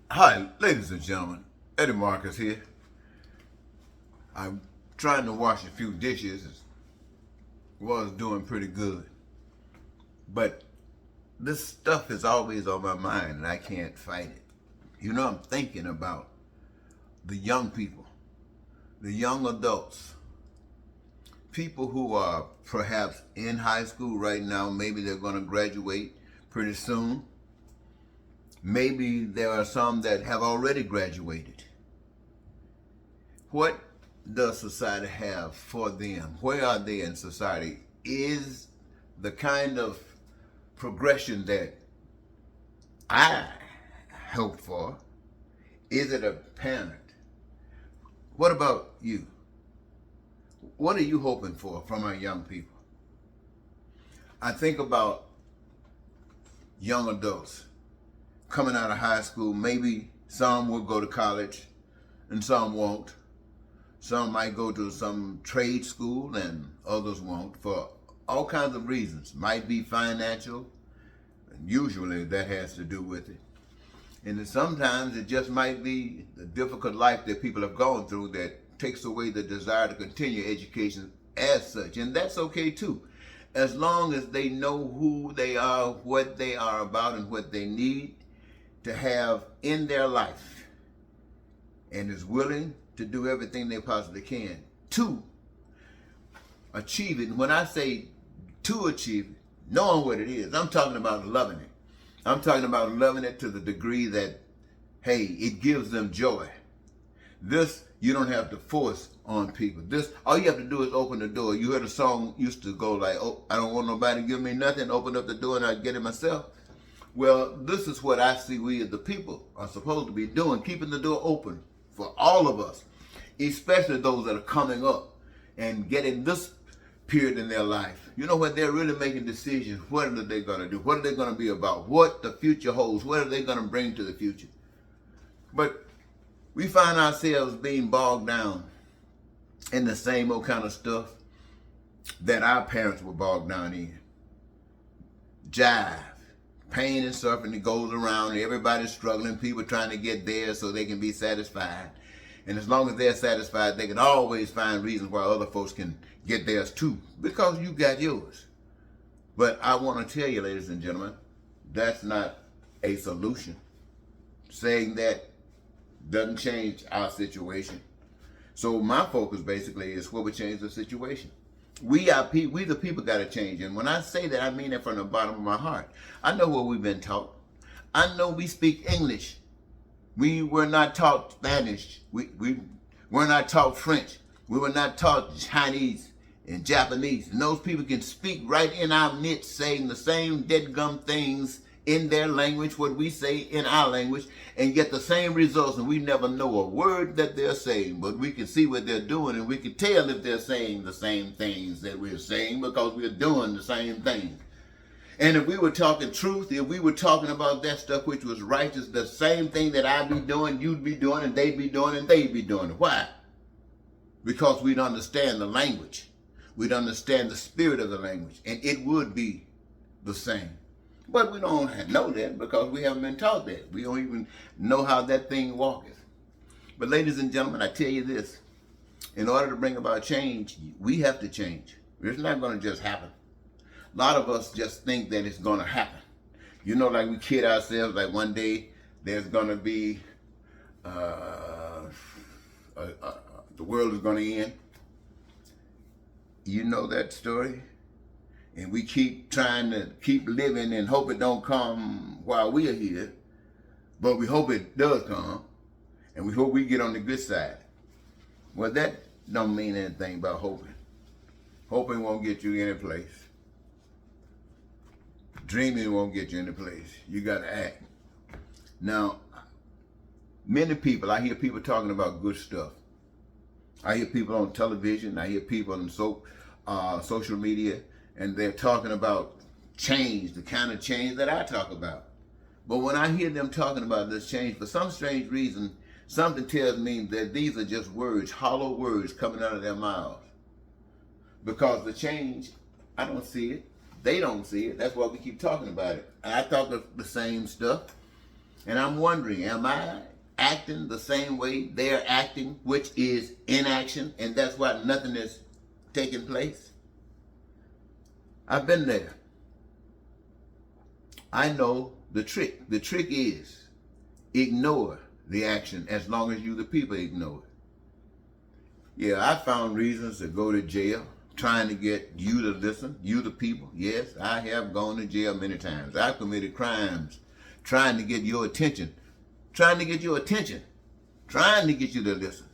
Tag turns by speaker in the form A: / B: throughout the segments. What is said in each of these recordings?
A: Hi, ladies and gentlemen. Eddie Marcus here. I'm trying to wash a few dishes. Was doing pretty good. But this stuff is always on my mind and I can't fight it. I'm thinking about the young people, the young adults, people who are perhaps in high school right now. Maybe they're going to graduate pretty soon. Maybe there are some that have already graduated. What does society have for them? Where are they in society? Is the kind of progression that I hope for, is it apparent? What about you? What are you hoping for from our young people? I think about young adults coming out of high school. Maybe some will go to college and some won't. Some might go to some trade school and others won't for all kinds of reasons. Might be financial, and usually that has to do with it. And then sometimes it just might be the difficult life that people have gone through that takes away the desire to continue education as such. And that's okay too, as long as they know who they are, what they are about, and what they need to have in their life, and is willing to do everything they possibly can to achieve it. And when I say to achieve it, knowing what it is, I'm talking about loving it. I'm talking about loving it to the degree that, hey, it gives them joy. This you don't have to force on people. This, all you have to do is open the door. You heard a song used to go like, oh, I don't want nobody to give me nothing. Open up the door and I get it myself. Well, this is what I see we as the people are supposed to be doing, keeping the door open for all of us, especially those that are coming up and getting this period in their life. When they're really making decisions, what are they going to do? What are they going to be about? What the future holds? What are they going to bring to the future? But we find ourselves being bogged down in the same old kind of stuff that our parents were bogged down in. Jive. Pain and suffering that goes around. Everybody's struggling. People trying to get there so they can be satisfied. And as long as they're satisfied, they can always find reasons why other folks can get theirs too, because you got yours. But I want to tell you, ladies and gentlemen, that's not a solution. Saying that doesn't change our situation. So my focus basically is what would change the situation. We the people got to change. And when I say that, I mean it from the bottom of my heart. I know what we've been taught. I know we speak English. We were not taught Spanish. We were not taught French. We were not taught Chinese and Japanese. And those people can speak right in our midst, saying the same dead gum things in their language, what we say in our language, and get the same results. And we never know a word that they're saying, but we can see what they're doing, and we can tell if they're saying the same things that we're saying because we're doing the same things. And if we were talking truth, if we were talking about that stuff which was righteous, the same thing that I'd be doing, you'd be doing, and they'd be doing, and they'd be doing it. Why? Because we'd understand the language. We'd understand the spirit of the language, and it would be the same. But we don't know that because we haven't been taught that. We don't even know how that thing walketh. But ladies and gentlemen, I tell you this. In order to bring about change, we have to change. It's not going to just happen. A lot of us just think that it's going to happen. Like we kid ourselves, like one day there's going to be, the world is going to end. You know that story? And we keep trying to keep living and hope it don't come while we are here. But we hope it does come. And we hope we get on the good side. Well, that don't mean anything about hoping. Hoping won't get you any place. Dreaming won't get you any place. You got to act. Now, many people, I hear people talking about good stuff. I hear people on television. I hear people on social media. And they're talking about change, the kind of change that I talk about. But when I hear them talking about this change, for some strange reason, something tells me that these are just words, hollow words coming out of their mouths. Because the change, I don't see it. They don't see it. That's why we keep talking about it. And I talk the same stuff. And I'm wondering, am I acting the same way they're acting, which is inaction, and that's why nothing is taking place? I've been there. I know the trick. The trick is ignore the action as long as you, the people, ignore it. Yeah, I found reasons to go to jail, trying to get you to listen, you, the people. Yes, I have gone to jail many times. I've committed crimes trying to get your attention, trying to get you to listen,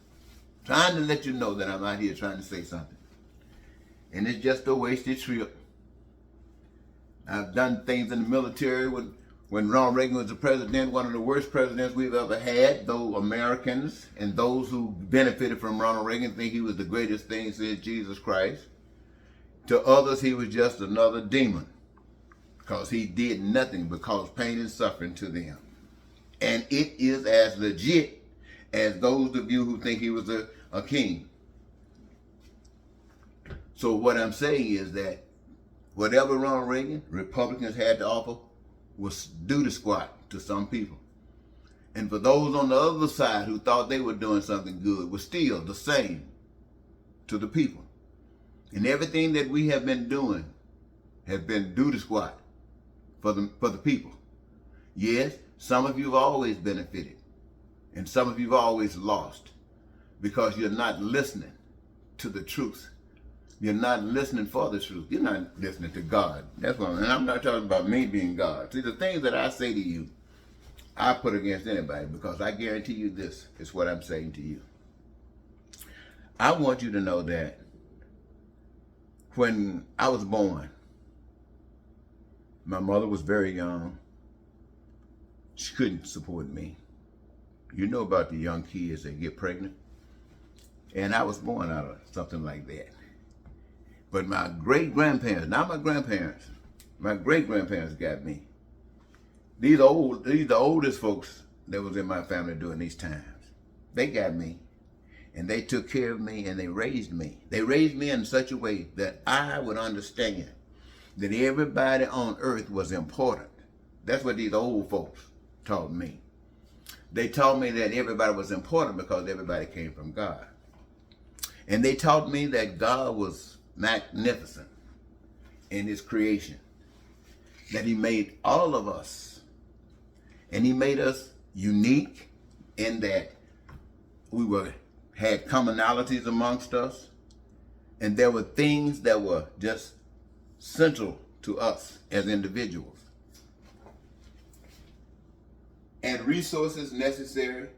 A: trying to let you know that I'm out here trying to say something. And it's just a wasted trip. I've done things in the military when Ronald Reagan was the president, one of the worst presidents we've ever had, though Americans and those who benefited from Ronald Reagan think he was the greatest thing since Jesus Christ. To others, he was just another demon because he did nothing but cause pain and suffering to them. And it is as legit as those of you who think he was a king. So what I'm saying is that whatever Ronald Reagan, Republicans had to offer was due to squat to some people. And for those on the other side who thought they were doing something good was still the same to the people. And everything that we have been doing has been due to squat for the people. Yes, some of you have always benefited, and some of you have always lost because you're not listening to the truth. You're not listening for the truth. You're not listening to God. That's what and I'm not talking about me being God. See, the things that I say to you, I put against anybody because I guarantee you this is what I'm saying to you. I want you to know that when I was born, my mother was very young. She couldn't support me. You know about the young kids that get pregnant. And I was born out of something like that. But my great-grandparents, not my grandparents, my great-grandparents got me. These are the oldest folks that was in my family during these times. They got me, and they took care of me, and they raised me. They raised me in such a way that I would understand that everybody on earth was important. That's what these old folks taught me. They taught me that everybody was important because everybody came from God. And they taught me that God was magnificent in his creation, that he made all of us, and he made us unique in that we had commonalities amongst us, and there were things that were just central to us as individuals, and resources necessary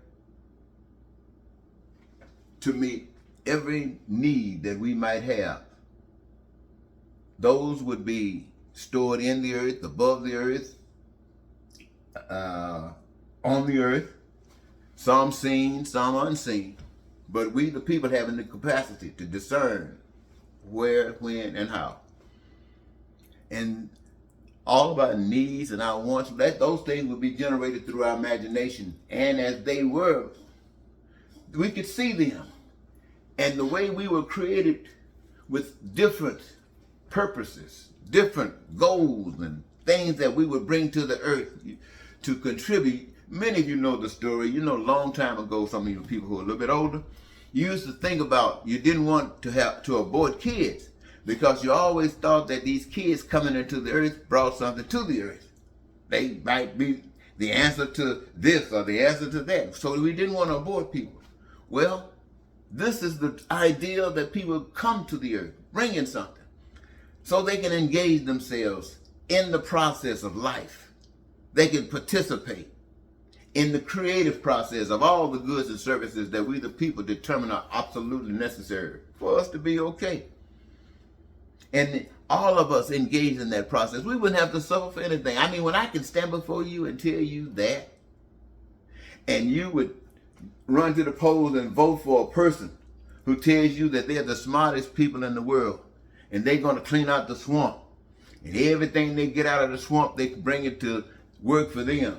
A: to meet every need that we might have. Those would be stored in the earth, above the earth, on the earth, some seen, some unseen. But we, the people, having the capacity to discern where, when, and how. And all of our needs and our wants, those things would be generated through our imagination. And as they were, we could see them. And the way we were created with different purposes, different goals and things that we would bring to the earth to contribute. Many of you know the story. You know, a long time ago, some of you people who are a little bit older, you used to think about, you didn't want to have to abort kids because you always thought that these kids coming into the earth brought something to the earth. They might be the answer to this or the answer to that. So we didn't want to abort people. Well, this is the ideal that people come to the earth, bringing something, so they can engage themselves in the process of life. They can participate in the creative process of all the goods and services that we the people determine are absolutely necessary for us to be okay. And all of us engaged in that process, we wouldn't have to suffer for anything. I mean, when I can stand before you and tell you that, and you would run to the polls and vote for a person who tells you that they're the smartest people in the world, and they're going to clean out the swamp, and everything they get out of the swamp, they can bring it to work for them.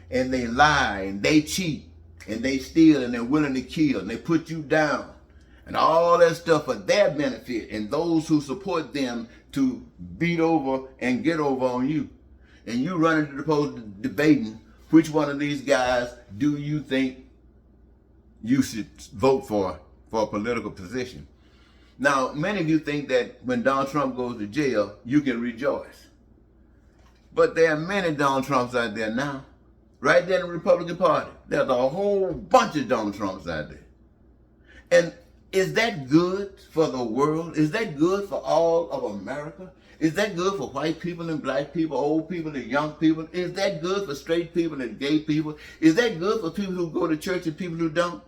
A: And they lie, and they cheat, and they steal, and they're willing to kill, and they put you down, and all that stuff for their benefit, and those who support them to beat over and get over on you. And you run into the polls debating Which one of these guys do you think you should vote for a political position? Now, many of you think that when Donald Trump goes to jail, you can rejoice. But there are many Donald Trumps out there now. Right there in the Republican Party, there's a whole bunch of Donald Trumps out there. And is that good for the world? Is that good for all of America? Is that good for white people and black people, old people and young people? Is that good for straight people and gay people? Is that good for people who go to church and people who don't?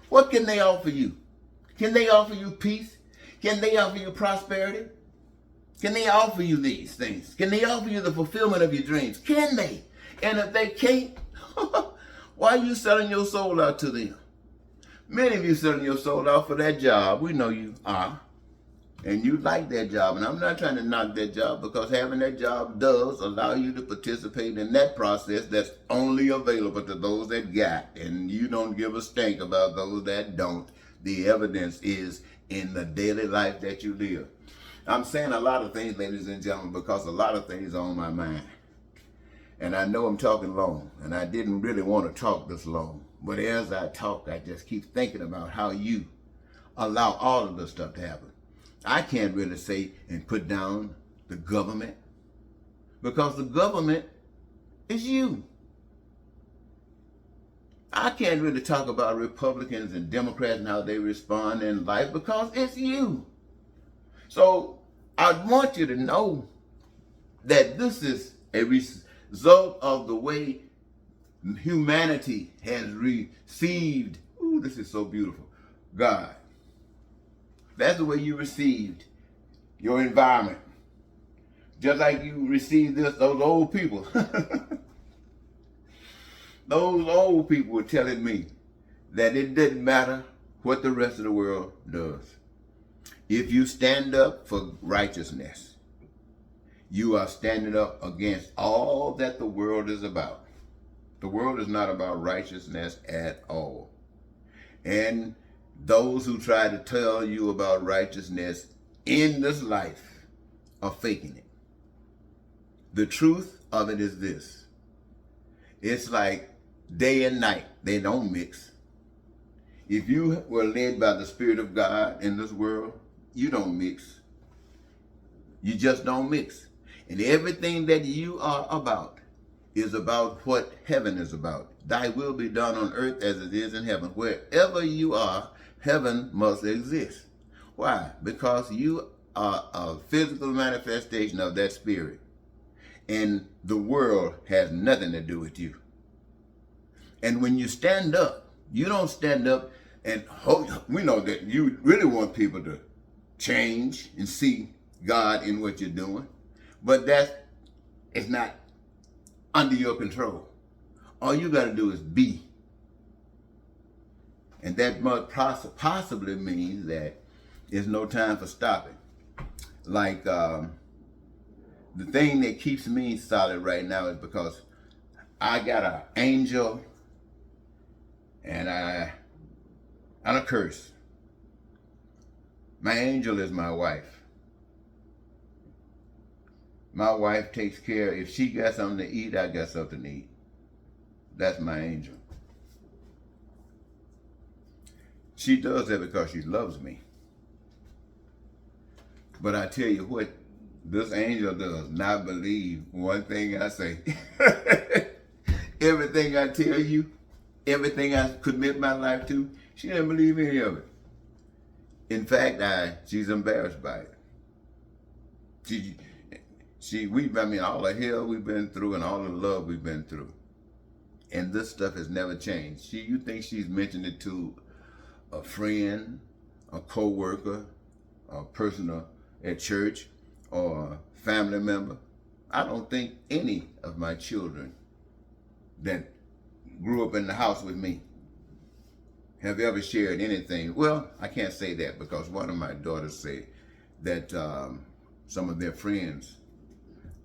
A: What can they offer you? Can they offer you peace? Can they offer you prosperity? Can they offer you these things? Can they offer you the fulfillment of your dreams? Can they? And if they can't, why are you selling your soul out to them? Many of you selling your soul out for that job. We know you are. And you like that job. And I'm not trying to knock that job, because having that job does allow you to participate in that process that's only available to those that got. And you don't give a stink about those that don't. The evidence is in the daily life that you live. I'm saying a lot of things, ladies and gentlemen, because a lot of things are on my mind. And I know I'm talking long, and I didn't really want to talk this long. But as I talk, I just keep thinking about how you allow all of this stuff to happen. I can't really say and put down the government, because the government is you. I can't really talk about Republicans and Democrats and how they respond in life, because it's you. So I want you to know that this is a result of the way humanity has received, ooh, this is so beautiful, God. That's the way you received your environment. Just like you received those old people. Those old people were telling me that it didn't matter what the rest of the world does. If you stand up for righteousness, you are standing up against all that the world is about. The world is not about righteousness at all. And those who try to tell you about righteousness in this life are faking it. The truth of it is this. It's like day and night. They don't mix. If you were led by the Spirit of God in this world, you don't mix. You just don't mix. And everything that you are about is about what heaven is about. Thy will be done on earth as it is in heaven. Wherever you are, heaven must exist. Why? Because you are a physical manifestation of that spirit. And the world has nothing to do with you. And when you stand up, you don't stand up and hope. We know that you really want people to change and see God in what you're doing. But it's not under your control. All you got to do is be. And that must possibly means that there's no time for stopping. Like the thing that keeps me solid right now is because I got an angel and a curse. My angel is my wife. My wife takes care. If she got something to eat, I got something to eat. That's my angel. She does that because she loves me. But I tell you what, this angel does not believe one thing I say. Everything I tell you, everything I commit my life to, she doesn't believe any of it. In fact, she's embarrassed by it. All the hell we've been through and all the love we've been through. And this stuff has never changed. You think she's mentioned it to a friend, a co-worker, a person at church, or a family member? I don't think any of my children that grew up in the house with me have ever shared anything. Well, I can't say that, because one of my daughters said that some of their friends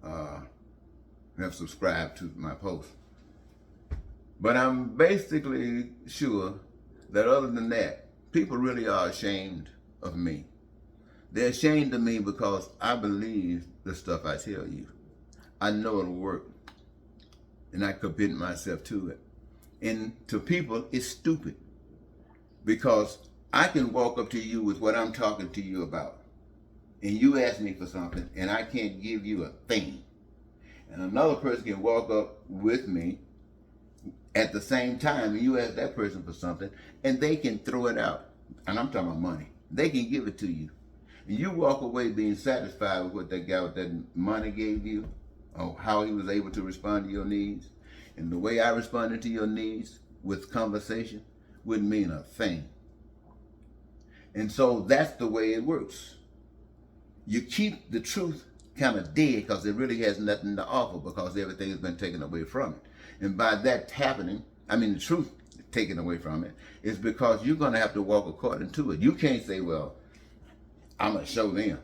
A: have subscribed to my post. But I'm basically sure that other than that, people really are ashamed of me. They're ashamed of me because I believe the stuff I tell you. I know it'll work. and I commit myself to it. And to people, it's stupid because I can walk up to you with what I'm talking to you about, and you ask me for something, and I can't give you a thing. And another person can walk up with me at the same time, and you ask that person for something, and they can throw it out. And I'm talking about money. They can give it to you. And you walk away being satisfied with what that guy with that money gave you, or how he was able to respond to your needs. And the way I responded to your needs with conversation wouldn't mean a thing. And so that's the way it works. You keep the truth kind of dead because it really has nothing to offer because everything has been taken away from it. And by that happening, the truth taken away from it, is because you're going to have to walk according to it. You can't say, well, I'm going to show them.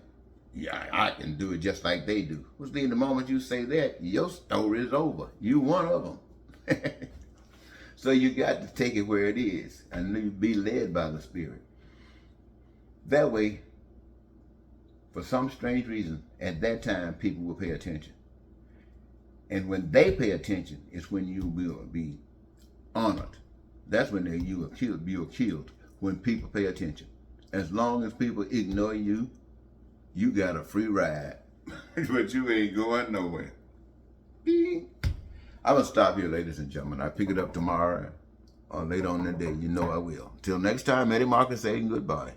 A: Yeah, I can do it just like they do. Well, see, the moment you say that, your story is over. You one of them. So you got to take it where it is and be led by the Spirit. That way, for some strange reason, at that time, people will pay attention. And when they pay attention, is when you will be honored. That's when you are killed, when people pay attention. As long as people ignore you, you got a free ride. But you ain't going nowhere. I'm going to stop here, ladies and gentlemen. I'll pick it up tomorrow or later on in the day. You know I will. Till next time, Eddie Marcus saying goodbye.